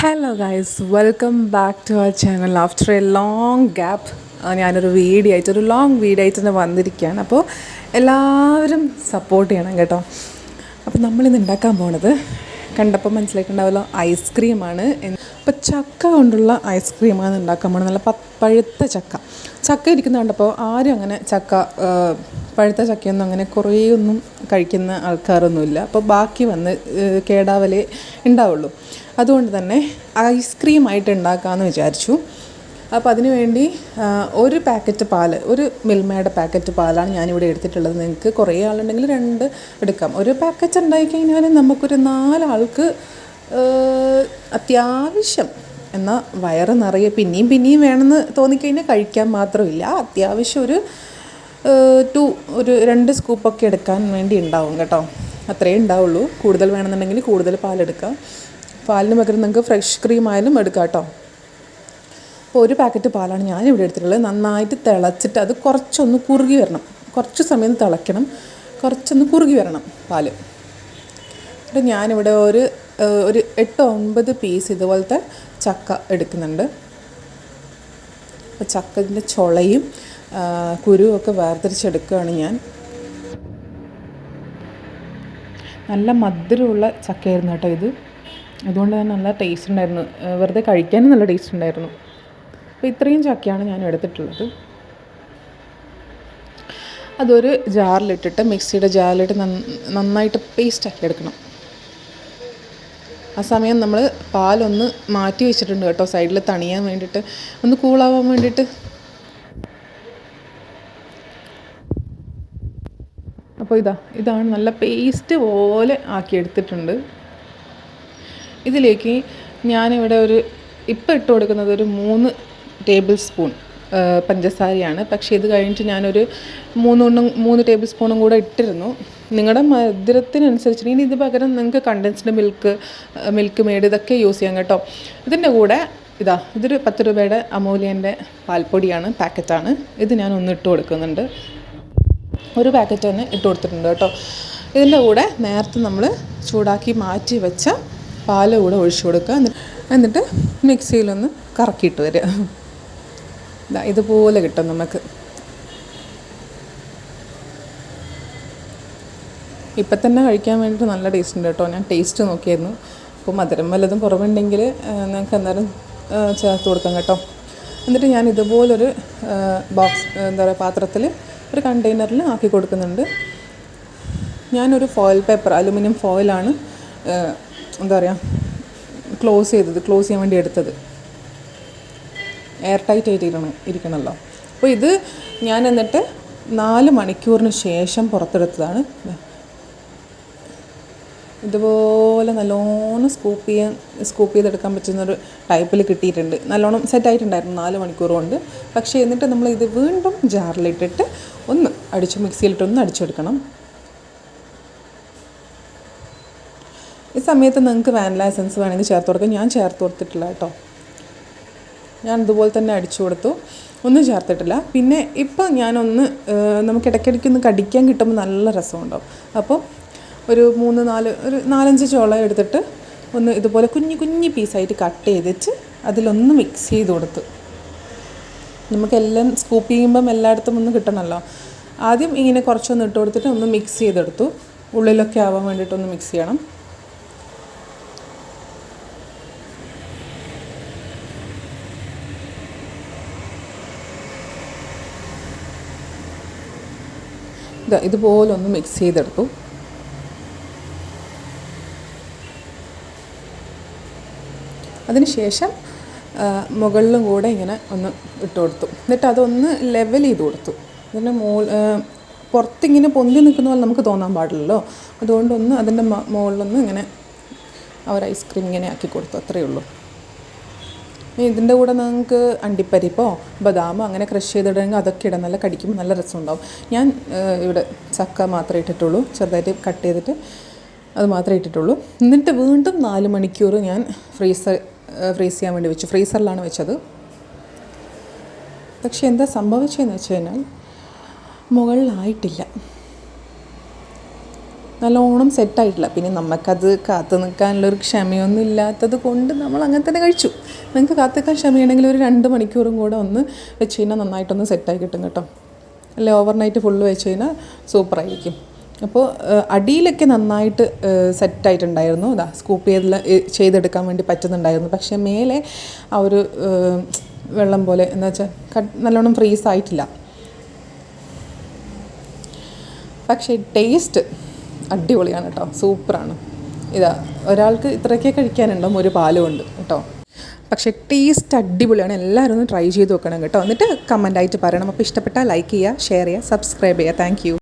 Hello guys, welcome back to our channel. After a long gap ഞാനൊരു long video ആയിട്ട് തന്നെ വന്നിരിക്കുകയാണ്. അപ്പോൾ എല്ലാവരും സപ്പോർട്ട് ചെയ്യണം കേട്ടോ. അപ്പോൾ നമ്മളിന്ന് ഉണ്ടാക്കാൻ പോണത് കണ്ടപ്പോൾ മനസ്സിലായിട്ടുണ്ടാവുമല്ലോ, ഐസ്ക്രീമാണ്. അപ്പോൾ ചക്ക കൊണ്ടുള്ള ഐസ്ക്രീമാണ് ഉണ്ടാക്കാൻ പോകുന്നത്. നല്ല പഴുത്ത ചക്ക ഇരിക്കുന്ന കണ്ടപ്പോൾ ആരും അങ്ങനെ പഴുത്ത ചക്കയൊന്നും അങ്ങനെ കുറേയൊന്നും കഴിക്കുന്ന ആൾക്കാരൊന്നുമില്ല. അപ്പോൾ ബാക്കി വന്ന് കേടാവലേ ഉണ്ടാവുള്ളൂ. അതുകൊണ്ട് തന്നെ ഐസ്ക്രീമായിട്ട് ഉണ്ടാക്കാമെന്ന് വിചാരിച്ചു. അപ്പോൾ അതിനു വേണ്ടി ഒരു പാക്കറ്റ് പാല്, ഒരു മിൽമയുടെ പാക്കറ്റ് പാലാണ് ഞാനിവിടെ എടുത്തിട്ടുള്ളത്. നിങ്ങൾക്ക് കുറേ ആളുണ്ടെങ്കിൽ 2 എടുക്കാം. ഒരു പാക്കറ്റ് ഉണ്ടായി കഴിഞ്ഞാൽ നമുക്കൊരു 4 ആൾക്ക് അത്യാവശ്യം, എന്നാൽ വയറ് നിറയെ പിന്നെയും വേണമെന്ന് തോന്നിക്കഴിഞ്ഞാൽ കഴിക്കാൻ മാത്രമില്ല, അത്യാവശ്യം ഒരു 2 സ്കൂപ്പൊക്കെ എടുക്കാൻ വേണ്ടി ഉണ്ടാവും കേട്ടോ. അത്രയേ ഉണ്ടാവുള്ളൂ. കൂടുതൽ വേണമെന്നുണ്ടെങ്കിൽ കൂടുതൽ പാലെടുക്കാം. പാലിന് പകരം നിങ്ങൾക്ക് ഫ്രഷ് ക്രീം ആയാലും എടുക്കാം കേട്ടോ. അപ്പോൾ ഒരു പാക്കറ്റ് പാലാണ് ഞാനിവിടെ എടുത്തിട്ടുള്ളത്. നന്നായിട്ട് തിളച്ചിട്ട് അത് കുറച്ചൊന്ന് കുറുകി വരണം. കുറച്ച് സമയം തിളയ്ക്കണം, കുറച്ചൊന്ന് കുറുകി വരണം പാല്. എന്നിട്ട് ഞാനിവിടെ ഒരു 8-9 പീസ് ഇതുപോലത്തെ ചക്ക എടുക്കുന്നുണ്ട്. അപ്പോൾ ചക്കൻ്റെ ചുളയും കുരുവൊക്കെ വേർതിരിച്ചെടുക്കുകയാണ് ഞാൻ. നല്ല മധുരമുള്ള ചക്കയായിരുന്നു കേട്ടോ ഇത്. അതുകൊണ്ട് തന്നെ നല്ല ടേസ്റ്റ് ഉണ്ടായിരുന്നു, വെറുതെ കഴിക്കാനും നല്ല ടേസ്റ്റ് ഉണ്ടായിരുന്നു. അപ്പോൾ ഇത്രയും ചക്കയാണ് ഞാൻ എടുത്തിട്ടുള്ളത്. അതൊരു ജാറിലിട്ടിട്ട്, മിക്സിയുടെ ജാറിലിട്ട് നന്നായിട്ട് പേസ്റ്റാക്കി എടുക്കണം. ആ സമയം നമ്മൾ പാലൊന്ന് മാറ്റി വെച്ചിട്ടുണ്ട് കേട്ടോ, സൈഡിൽ തണിയാൻ വേണ്ടിയിട്ട്, ഒന്ന് കൂളാവാൻ വേണ്ടിയിട്ട്. അപ്പോൾ ഇതാണ് നല്ല പേസ്റ്റ് പോലെ ആക്കി എടുത്തിട്ടുണ്ട്. ഇതിലേക്ക് ഞാനിവിടെ ഇപ്പം ഇട്ട് കൊടുക്കുന്നത് ഒരു 3 ടേബിൾ സ്പൂൺ പഞ്ചസാരയാണ്. പക്ഷേ ഇത് കഴിഞ്ഞിട്ട് ഞാനൊരു 3 ടേബിൾ സ്പൂണും കൂടെ ഇട്ടിരുന്നു. നിങ്ങളുടെ മധുരത്തിനനുസരിച്ച് ഇനി ഇത് പകരം നിങ്ങൾക്ക് കണ്ടൻസ്ഡ് മിൽക്ക് മെയ്ഡ് ഇതൊക്കെ യൂസ് ചെയ്യാം കേട്ടോ. ഇതിൻ്റെ കൂടെ ഇതൊരു 10 രൂപയുടെ അമൂല്യൻ്റെ പാൽപ്പൊടിയാണ്, പാക്കറ്റാണ്. ഇത് ഞാൻ ഒന്ന് ഇട്ട് കൊടുക്കുന്നുണ്ട്. ഒരു പാക്കറ്റ് തന്നെ ഇട്ട് കൊടുത്തിട്ടുണ്ട് കേട്ടോ. ഇതിൻ്റെ കൂടെ നേരത്തെ നമ്മൾ ചൂടാക്കി മാറ്റി വെച്ച പാല് കൂടെ ഒഴിച്ചു കൊടുക്കുക. എന്നിട്ട് മിക്സിയിലൊന്ന് കറക്കിയിട്ട് വരിക. ഇതുപോലെ കിട്ടും നമുക്ക്. ഇപ്പം തന്നെ കഴിക്കാൻ വേണ്ടിയിട്ട് നല്ല ടേസ്റ്റ് ഉണ്ട് കേട്ടോ. ഞാൻ ടേസ്റ്റ് നോക്കിയായിരുന്നു. അപ്പോൾ മധുരം വല്ലതും കുറവുണ്ടെങ്കിൽ നിങ്ങൾക്ക് എന്തായാലും ചേർത്ത് കൊടുക്കാം കേട്ടോ. എന്നിട്ട് ഞാൻ ഇതുപോലൊരു പാത്രത്തിൽ, ഒരു കണ്ടെയ്നറിൽ ആക്കി കൊടുക്കുന്നുണ്ട്. ഞാനൊരു ഫോയിൽ പേപ്പർ, അലുമിനിയം ഫോയിലാണ് ക്ലോസ് ചെയ്യാൻ വേണ്ടി എടുത്തത്. എയർ ടൈറ്റ് ആയിട്ട് ഇരിക്കണമല്ലോ. അപ്പോൾ ഇത് ഞാൻ എന്നിട്ട് 4 മണിക്കൂറിന് ശേഷം പുറത്തെടുത്തതാണ്. ഇതുപോലെ നല്ലോണം സ്കൂപ്പ് ചെയ്തെടുക്കാൻ പറ്റുന്നൊരു ടൈപ്പിൽ കിട്ടിയിട്ടുണ്ട്. നല്ലോണം സെറ്റായിട്ടുണ്ടായിരുന്നു 4 മണിക്കൂർ കൊണ്ട്. പക്ഷേ എന്നിട്ട് നമ്മളിത് വീണ്ടും ജാറിലിട്ടിട്ട് മിക്സിയിലിട്ടൊന്ന് അടിച്ചെടുക്കണം. ഈ സമയത്ത് നിങ്ങൾക്ക് വാനില എസൻസ് വേണമെങ്കിൽ ചേർത്ത് കൊടുക്കാം. ഞാൻ ചേർത്ത് കൊടുത്തിട്ടില്ല കേട്ടോ. ഞാൻ ഇതുപോലെ തന്നെ അടിച്ചു കൊടുത്തു, ഒന്നും ചേർത്തിട്ടില്ല. പിന്നെ ഇപ്പം ഞാനൊന്ന് നമുക്ക് ഇടയ്ക്കിടയ്ക്കൊന്ന് കടിക്കാൻ കിട്ടുമ്പോൾ നല്ല രസമുണ്ടാവും. അപ്പോൾ ഒരു 4-5 ചോള എടുത്തിട്ട് ഒന്ന് ഇതുപോലെ കുഞ്ഞി പീസായിട്ട് കട്ട് ചെയ്തിട്ട് അതിലൊന്ന് മിക്സ് ചെയ്ത് കൊടുത്തു. നമുക്കെല്ലാം സ്കൂപ്പ് ചെയ്യുമ്പം എല്ലായിടത്തും ഒന്ന് കിട്ടണമല്ലോ. ആദ്യം ഇങ്ങനെ കുറച്ചൊന്ന് ഇട്ട് കൊടുത്തിട്ട് ഒന്ന് മിക്സ് ചെയ്തെടുത്തു. ഉള്ളിലൊക്കെ ആവാൻ വേണ്ടിയിട്ടൊന്ന് മിക്സ് ചെയ്യണം. ഇതുപോലെ ഒന്ന് മിക്സ് ചെയ്തെടുത്തു. അതിനുശേഷം മുകളിലും കൂടെ ഇങ്ങനെ ഒന്ന് ഇട്ട് കൊടുത്തു. എന്നിട്ട് അതൊന്ന് ലെവൽ ചെയ്ത് കൊടുത്തു. അതിൻ്റെ പുറത്തിങ്ങനെ പൊന്തി നിൽക്കുന്ന പോലെ നമുക്ക് തോന്നാൻ പാടില്ലല്ലോ. അതുകൊണ്ടൊന്ന് അതിൻ്റെ മുകളിലൊന്ന് ഇങ്ങനെ ഒരു ഐസ്ക്രീം ഇങ്ങനെ ആക്കി കൊടുത്തു. അത്രയേ ഉള്ളൂ. ഇതിൻ്റെ കൂടെ നിങ്ങൾക്ക് അണ്ടിപ്പരിപ്പോ ബദാമോ അങ്ങനെ ക്രഷ് ചെയ്തിടുമെങ്കിൽ അതൊക്കെ ഇടാം. നല്ല കടിക്കുമ്പോൾ നല്ല രസമുണ്ടാവും. ഞാൻ ഇവിടെ ചക്ക മാത്രമേ ഇട്ടിട്ടുള്ളൂ, ചെറുതായിട്ട് കട്ട് ചെയ്തിട്ട് അത് മാത്രമേ ഇട്ടിട്ടുള്ളൂ. എന്നിട്ട് വീണ്ടും 4 മണിക്കൂർ ഞാൻ ഫ്രീസ് ചെയ്യാൻ വേണ്ടി വെച്ചു. ഫ്രീസറിലാണ് വെച്ചത്. പക്ഷേ എന്താ സംഭവിച്ചതെന്ന് വെച്ച് കഴിഞ്ഞാൽ മുകളിലായിട്ടില്ല. നല്ലോണം സെറ്റായിട്ടില്ല. പിന്നെ നമുക്കത് കാത്തു നിൽക്കാനുള്ളൊരു ക്ഷമയൊന്നും ഇല്ലാത്തത് കൊണ്ട് നമ്മൾ അങ്ങനെ തന്നെ കഴിച്ചു. നിങ്ങൾക്ക് കാത്തു നിൽക്കാൻ ക്ഷമയുണ്ടെങ്കിൽ ഒരു 2 മണിക്കൂറും കൂടെ ഒന്ന് വെച്ച് കഴിഞ്ഞാൽ നന്നായിട്ടൊന്ന് സെറ്റായി കിട്ടും കേട്ടോ. അല്ലെ ഓവർനൈറ്റ് ഫുള്ള് വെച്ച് കഴിഞ്ഞാൽ സൂപ്പറായിരിക്കും. അപ്പോൾ അടിയിലൊക്കെ നന്നായിട്ട് സെറ്റായിട്ടുണ്ടായിരുന്നു. ഇതാ സ്കൂപ്പ് ചെയ്തെടുക്കാൻ വേണ്ടി പറ്റുന്നുണ്ടായിരുന്നു. പക്ഷേ മേലെ ആ ഒരു വെള്ളം പോലെ എന്ന് വെച്ചാൽ നല്ലോണം ഫ്രീസായിട്ടില്ല. പക്ഷേ ടേസ്റ്റ് അടിപൊളിയാണ് കേട്ടോ, സൂപ്പറാണ്. ഇതാ ഒരാൾക്ക് ഇത്രയൊക്കെ കഴിക്കാനുണ്ടാവും, ഒരു പാലും ഉണ്ട് കേട്ടോ. പക്ഷേ ടേസ്റ്റ് അടിപൊളിയാണ്. എല്ലാവരും ഒന്ന് ട്രൈ ചെയ്ത് നോക്കണം കേട്ടോ. എന്നിട്ട് കമൻ്റായിട്ട് പറയണം. അപ്പോൾ ഇഷ്ടപ്പെട്ടാൽ ലൈക്ക് ചെയ്യുക, ഷെയർ ചെയ്യുക, സബ്സ്ക്രൈബ് ചെയ്യുക. Thank you.